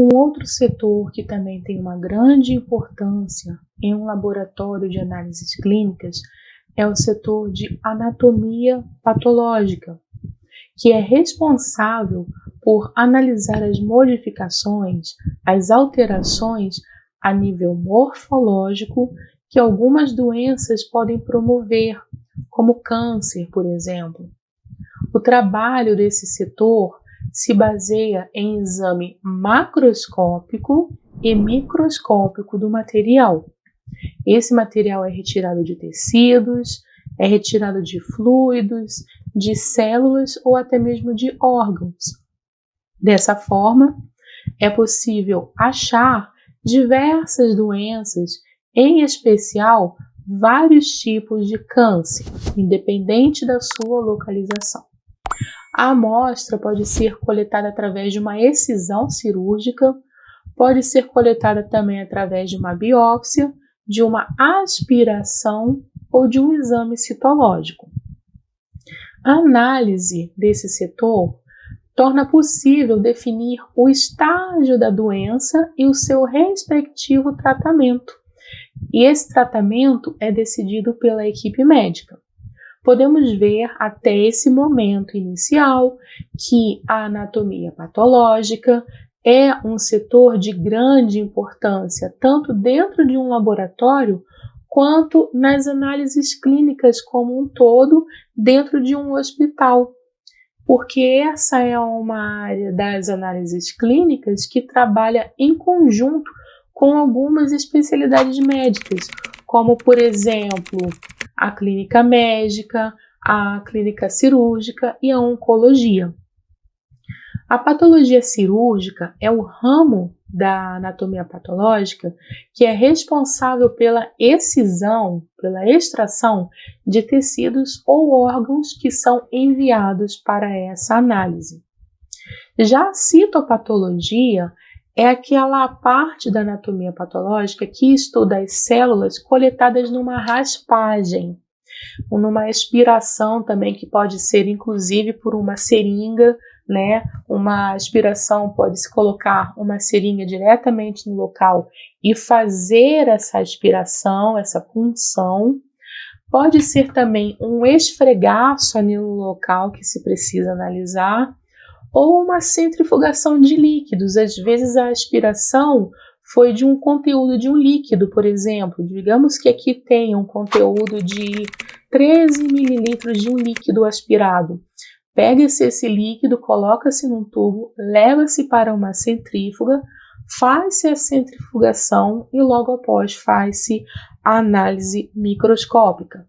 Um outro setor que também tem uma grande importância em um laboratório de análises clínicas é o setor de anatomia patológica, que é responsável por analisar as modificações, as alterações a nível morfológico que algumas doenças podem promover, como câncer, por exemplo. O trabalho desse setor se baseia em exame macroscópico e microscópico do material. Esse material é retirado de tecidos, é retirado de fluidos, de células ou até mesmo de órgãos. Dessa forma, é possível achar diversas doenças, em especial vários tipos de câncer, independente da sua localização. A amostra pode ser coletada através de uma excisão cirúrgica, pode ser coletada também através de uma biópsia, de uma aspiração ou de um exame citológico. A análise desse setor torna possível definir o estágio da doença e o seu respectivo tratamento. E esse tratamento é decidido pela equipe médica. Podemos ver até esse momento inicial que a anatomia patológica é um setor de grande importância, tanto dentro de um laboratório, quanto nas análises clínicas como um todo, dentro de um hospital. Porque essa é uma área das análises clínicas que trabalha em conjunto com algumas especialidades médicas, como, por exemplo, a clínica médica, a clínica cirúrgica e a oncologia. A patologia cirúrgica é o ramo da anatomia patológica que é responsável pela excisão, pela extração de tecidos ou órgãos que são enviados para essa análise. Já a citopatologia é aquela parte da anatomia patológica que estuda as células coletadas numa raspagem, ou numa aspiração também, que pode ser inclusive por uma seringa, né? Uma aspiração, pode-se colocar uma seringa diretamente no local e fazer essa aspiração, essa punção. Pode ser também um esfregaço ali no local que se precisa analisar, ou uma centrifugação de líquidos. Às vezes a aspiração foi de um conteúdo de um líquido, por exemplo. Digamos que aqui tem um conteúdo de 13 mililitros de um líquido aspirado. Pega-se esse líquido, coloca-se num tubo, leva-se para uma centrífuga, faz-se a centrifugação e logo após faz-se a análise microscópica.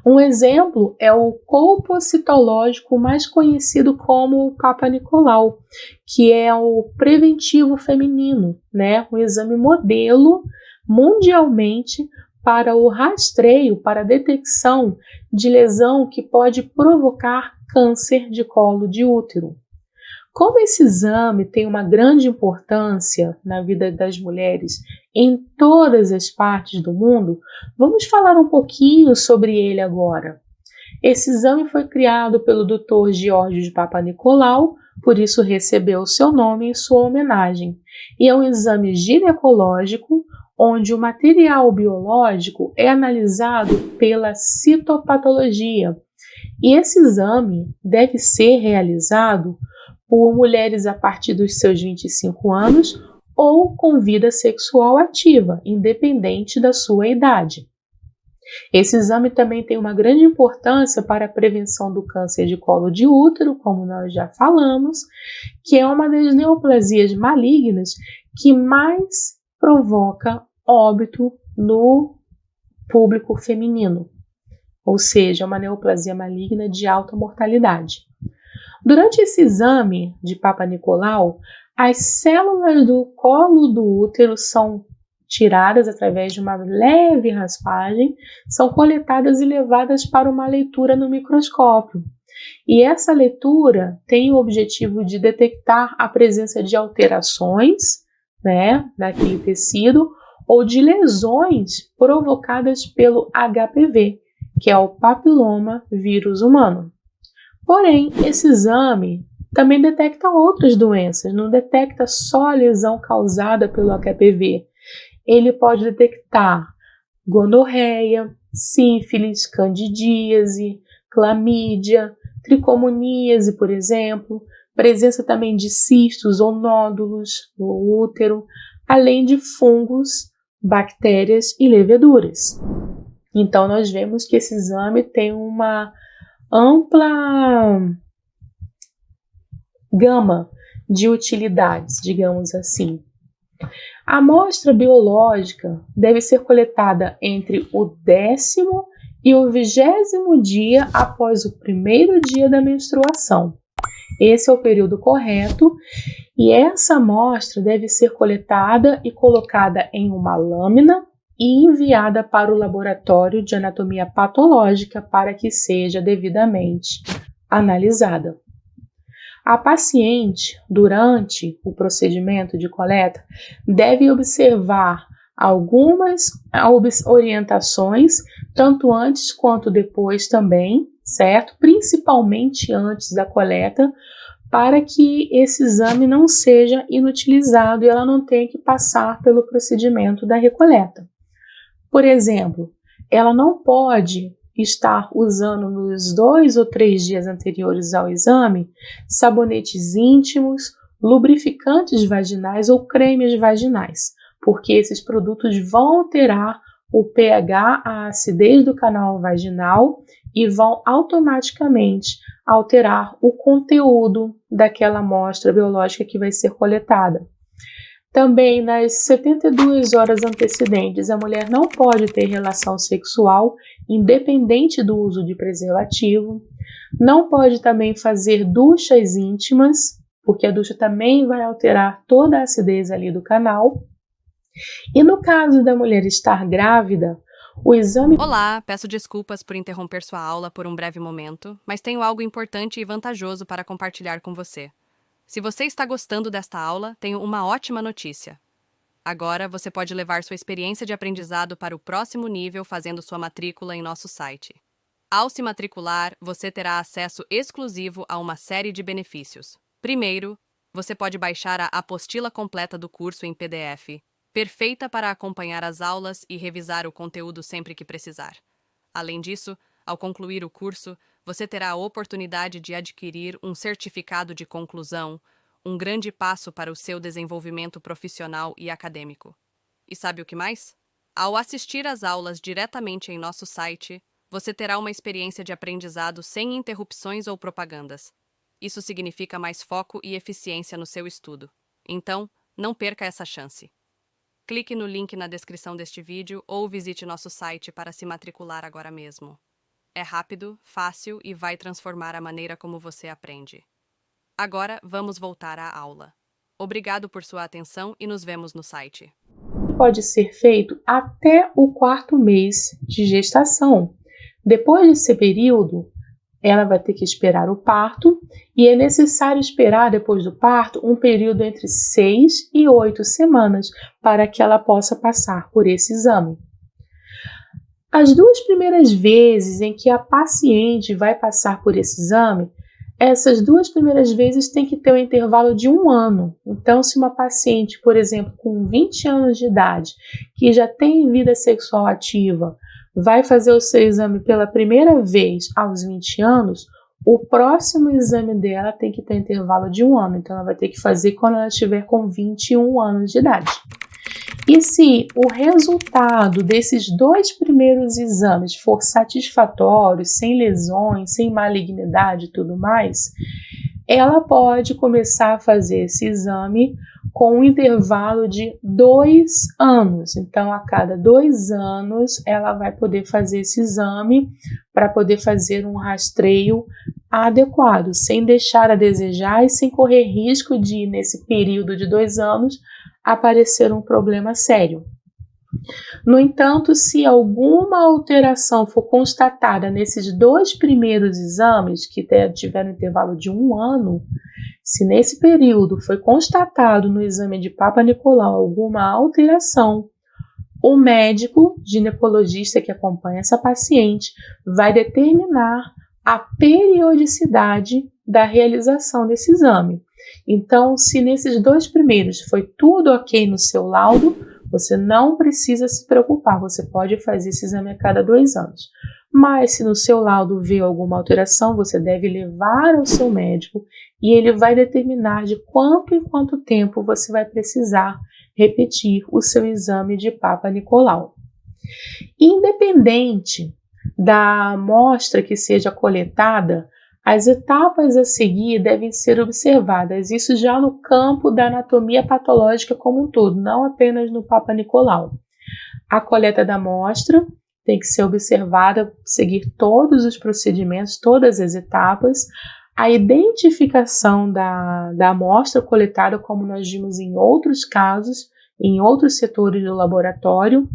Um exemplo é o colpo citológico, mais conhecido como o Papa Nicolau, que é o preventivo feminino, né? Um exame modelo mundialmente para o rastreio, para a detecção de lesão que pode provocar câncer de colo de útero. Como esse exame tem uma grande importância na vida das mulheres em todas as partes do mundo, vamos falar um pouquinho sobre ele agora. Esse exame foi criado pelo Dr. Geórgio de Papanicolaou, por isso recebeu seu nome em sua homenagem. E é um exame ginecológico onde o material biológico é analisado pela citopatologia. E esse exame deve ser realizado por mulheres a partir dos seus 25 anos ou com vida sexual ativa, independente da sua idade. Esse exame também tem uma grande importância para a prevenção do câncer de colo de útero, como nós já falamos, que é uma das neoplasias malignas que mais provoca óbito no público feminino, ou seja, uma neoplasia maligna de alta mortalidade. Durante esse exame de Papanicolaou, as células do colo do útero são tiradas através de uma leve raspagem, são coletadas e levadas para uma leitura no microscópio. E essa leitura tem o objetivo de detectar a presença de alterações, né, naquele tecido, ou de lesões provocadas pelo HPV, que é o papiloma vírus humano. Porém, esse exame também detecta outras doenças, não detecta só a lesão causada pelo HPV. Ele pode detectar gonorreia, sífilis, candidíase, clamídia, tricomoníase, por exemplo, presença também de cistos ou nódulos no útero, além de fungos, bactérias e leveduras. Então, nós vemos que esse exame tem uma ampla gama de utilidades, digamos assim. A amostra biológica deve ser coletada entre o 10º e o 20º dia após o primeiro dia da menstruação. Esse é o período correto e essa amostra deve ser coletada e colocada em uma lâmina e enviada para o laboratório de anatomia patológica para que seja devidamente analisada. A paciente, durante o procedimento de coleta, deve observar algumas orientações, tanto antes quanto depois também, certo? Principalmente antes da coleta, para que esse exame não seja inutilizado e ela não tenha que passar pelo procedimento da recoleta. Por exemplo, ela não pode estar usando nos 2 ou 3 dias anteriores ao exame sabonetes íntimos, lubrificantes vaginais ou cremes vaginais, porque esses produtos vão alterar o pH, a acidez do canal vaginal e vão automaticamente alterar o conteúdo daquela amostra biológica que vai ser coletada. Também, nas 72 horas antecedentes, a mulher não pode ter relação sexual, independente do uso de preservativo. Não pode também fazer duchas íntimas, porque a ducha também vai alterar toda a acidez ali do canal. E no caso da mulher estar grávida, o exame... Olá, peço desculpas por interromper sua aula por um breve momento, mas tenho algo importante e vantajoso para compartilhar com você. Se você está gostando desta aula, tenho uma ótima notícia. Agora você pode levar sua experiência de aprendizado para o próximo nível fazendo sua matrícula em nosso site. Ao se matricular, você terá acesso exclusivo a uma série de benefícios. Primeiro, você pode baixar a apostila completa do curso em PDF, perfeita para acompanhar as aulas e revisar o conteúdo sempre que precisar. Além disso, ao concluir o curso, você terá a oportunidade de adquirir um certificado de conclusão, um grande passo para o seu desenvolvimento profissional e acadêmico. E sabe o que mais? Ao assistir às aulas diretamente em nosso site, você terá uma experiência de aprendizado sem interrupções ou propagandas. Isso significa mais foco e eficiência no seu estudo. Então, não perca essa chance. Clique no link na descrição deste vídeo ou visite nosso site para se matricular agora mesmo. É rápido, fácil e vai transformar a maneira como você aprende. Agora, vamos voltar à aula. Obrigado por sua atenção e nos vemos no site. Pode ser feito até o 4º mês de gestação. Depois desse período, ela vai ter que esperar o parto e é necessário esperar depois do parto um período entre 6 e 8 semanas para que ela possa passar por esse exame. As 2 primeiras vezes em que a paciente vai passar por esse exame, essas 2 primeiras vezes tem que ter um intervalo de 1 ano. Então, se uma paciente, por exemplo, com 20 anos de idade, que já tem vida sexual ativa, vai fazer o seu exame pela primeira vez aos 20 anos, o próximo exame dela tem que ter intervalo de 1 ano. Então, ela vai ter que fazer quando ela estiver com 21 anos de idade. E se o resultado desses 2 primeiros exames for satisfatório, sem lesões, sem malignidade e tudo mais, ela pode começar a fazer esse exame com um intervalo de 2 anos. Então, a cada 2 anos, ela vai poder fazer esse exame para poder fazer um rastreio adequado, sem deixar a desejar e sem correr risco de, nesse período de 2 anos, aparecer um problema sério. No entanto, se alguma alteração for constatada nesses 2 primeiros exames, que tiveram intervalo de 1 ano, se nesse período foi constatado no exame de Papa Nicolau alguma alteração, o médico ginecologista que acompanha essa paciente vai determinar a periodicidade da realização desse exame. Então, se nesses 2 primeiros foi tudo ok no seu laudo, você não precisa se preocupar, você pode fazer esse exame a cada 2 anos. Mas se no seu laudo veio alguma alteração, você deve levar ao seu médico e ele vai determinar de quanto em quanto tempo você vai precisar repetir o seu exame de Papa Nicolau. Independente da amostra que seja coletada, as etapas a seguir devem ser observadas, isso já no campo da anatomia patológica como um todo, não apenas no Papa Nicolau. A coleta da amostra tem que ser observada, seguir todos os procedimentos, todas as etapas. A identificação da amostra coletada, como nós vimos em outros casos, em outros setores do laboratório.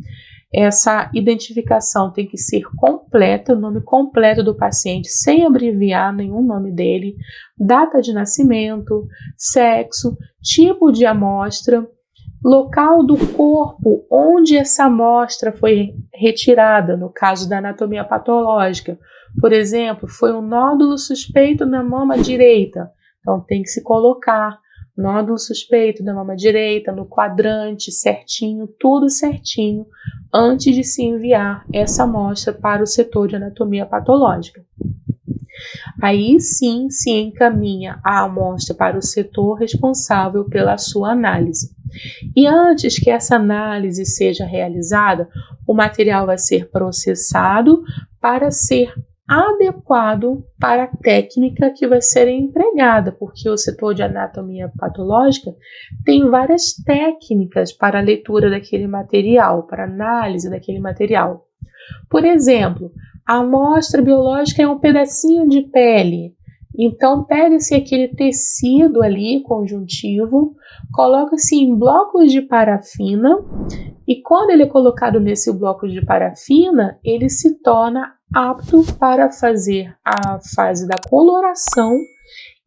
Essa identificação tem que ser completa, o nome completo do paciente, sem abreviar nenhum nome dele, data de nascimento, sexo, tipo de amostra, local do corpo onde essa amostra foi retirada, no caso da anatomia patológica. Por exemplo, foi um nódulo suspeito na mama direita, então tem que se colocar nódulo suspeito da mama direita, no quadrante certinho, tudo certinho, antes de se enviar essa amostra para o setor de anatomia patológica. Aí sim se encaminha a amostra para o setor responsável pela sua análise. E antes que essa análise seja realizada, o material vai ser processado para ser adequado para a técnica que vai ser empregada, porque o setor de anatomia patológica tem várias técnicas para a leitura daquele material, para análise daquele material. Por exemplo, a amostra biológica é um pedacinho de pele, então pega-se aquele tecido ali, conjuntivo, coloca-se em blocos de parafina e quando ele é colocado nesse bloco de parafina, ele se torna apto para fazer a fase da coloração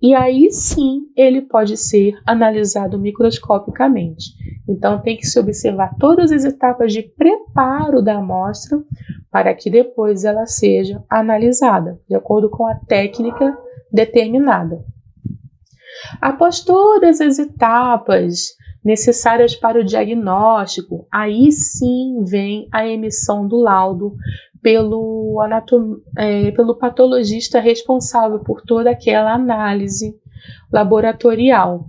e aí sim ele pode ser analisado microscopicamente. Então tem que se observar todas as etapas de preparo da amostra para que depois ela seja analisada, de acordo com a técnica determinada. Após todas as etapas necessárias para o diagnóstico, aí sim vem a emissão do laudo pelo patologista responsável por toda aquela análise laboratorial.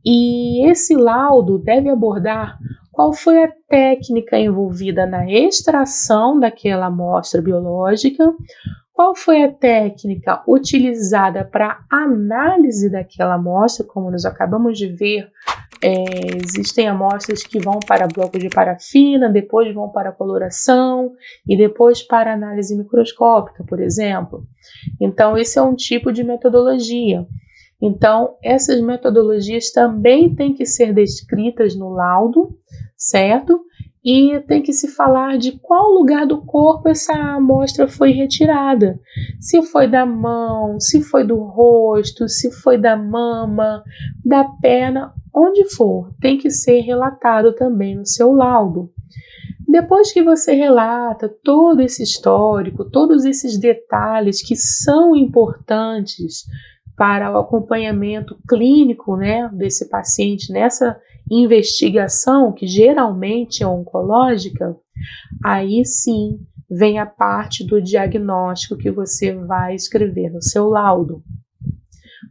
E esse laudo deve abordar qual foi a técnica envolvida na extração daquela amostra biológica, qual foi a técnica utilizada para análise daquela amostra, como nós acabamos de ver. Existem amostras que vão para bloco de parafina, depois vão para coloração e depois para análise microscópica, por exemplo. Então, esse é um tipo de metodologia. Então, essas metodologias também têm que ser descritas no laudo, certo? E tem que se falar de qual lugar do corpo essa amostra foi retirada. Se foi da mão, se foi do rosto, se foi da mama, da perna, onde for, tem que ser relatado também no seu laudo. Depois que você relata todo esse histórico, todos esses detalhes que são importantes para o acompanhamento clínico, né, desse paciente nessa investigação, que geralmente é oncológica, aí sim vem a parte do diagnóstico que você vai escrever no seu laudo,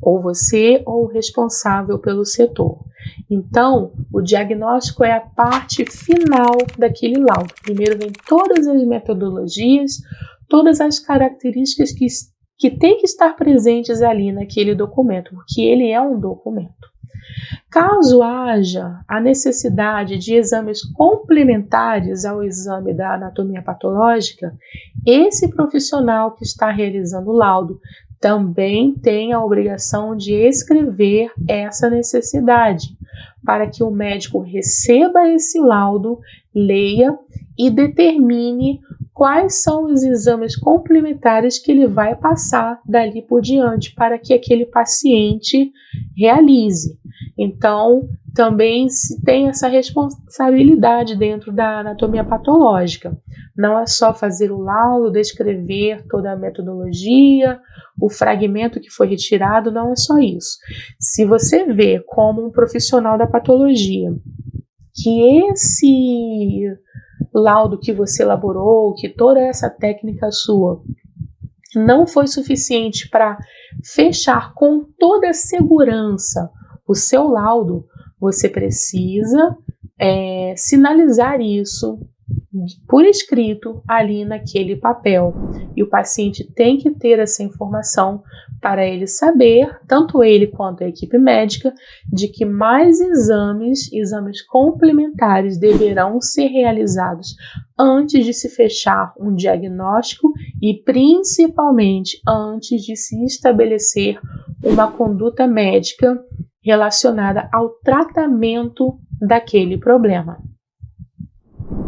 ou você ou o responsável pelo setor. Então, o diagnóstico é a parte final daquele laudo. Primeiro vem todas as metodologias, todas as características que têm que estar presentes ali naquele documento, porque ele é um documento. Caso haja a necessidade de exames complementares ao exame da anatomia patológica, esse profissional que está realizando o laudo também tem a obrigação de escrever essa necessidade, para que o médico receba esse laudo, leia e determine quais são os exames complementares que ele vai passar dali por diante para que aquele paciente realize. Então, também se tem essa responsabilidade dentro da anatomia patológica. Não é só fazer o laudo, descrever toda a metodologia, o fragmento que foi retirado, não é só isso. Se você vê como um profissional da patologia que esse laudo que você elaborou, que toda essa técnica sua não foi suficiente para fechar com toda a segurança o seu laudo, você precisa sinalizar isso por escrito ali naquele papel. E o paciente tem que ter essa informação para ele saber, tanto ele quanto a equipe médica, de que mais exames complementares deverão ser realizados antes de se fechar um diagnóstico e principalmente antes de se estabelecer uma conduta médica relacionada ao tratamento daquele problema.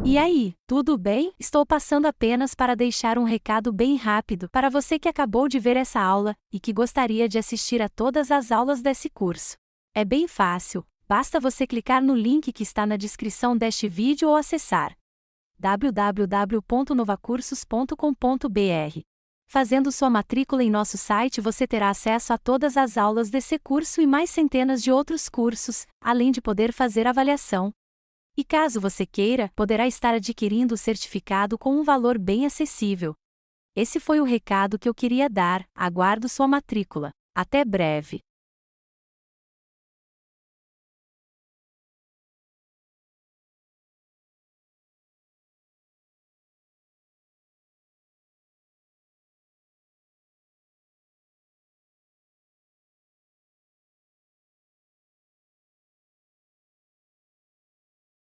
E aí, tudo bem? Estou passando apenas para deixar um recado bem rápido para você que acabou de ver essa aula e que gostaria de assistir a todas as aulas desse curso. É bem fácil, basta você clicar no link que está na descrição deste vídeo ou acessar www.novacursos.com.br. Fazendo sua matrícula em nosso site, você terá acesso a todas as aulas desse curso e mais centenas de outros cursos, além de poder fazer avaliação. E caso você queira, poderá estar adquirindo o certificado com um valor bem acessível. Esse foi o recado que eu queria dar, aguardo sua matrícula. Até breve!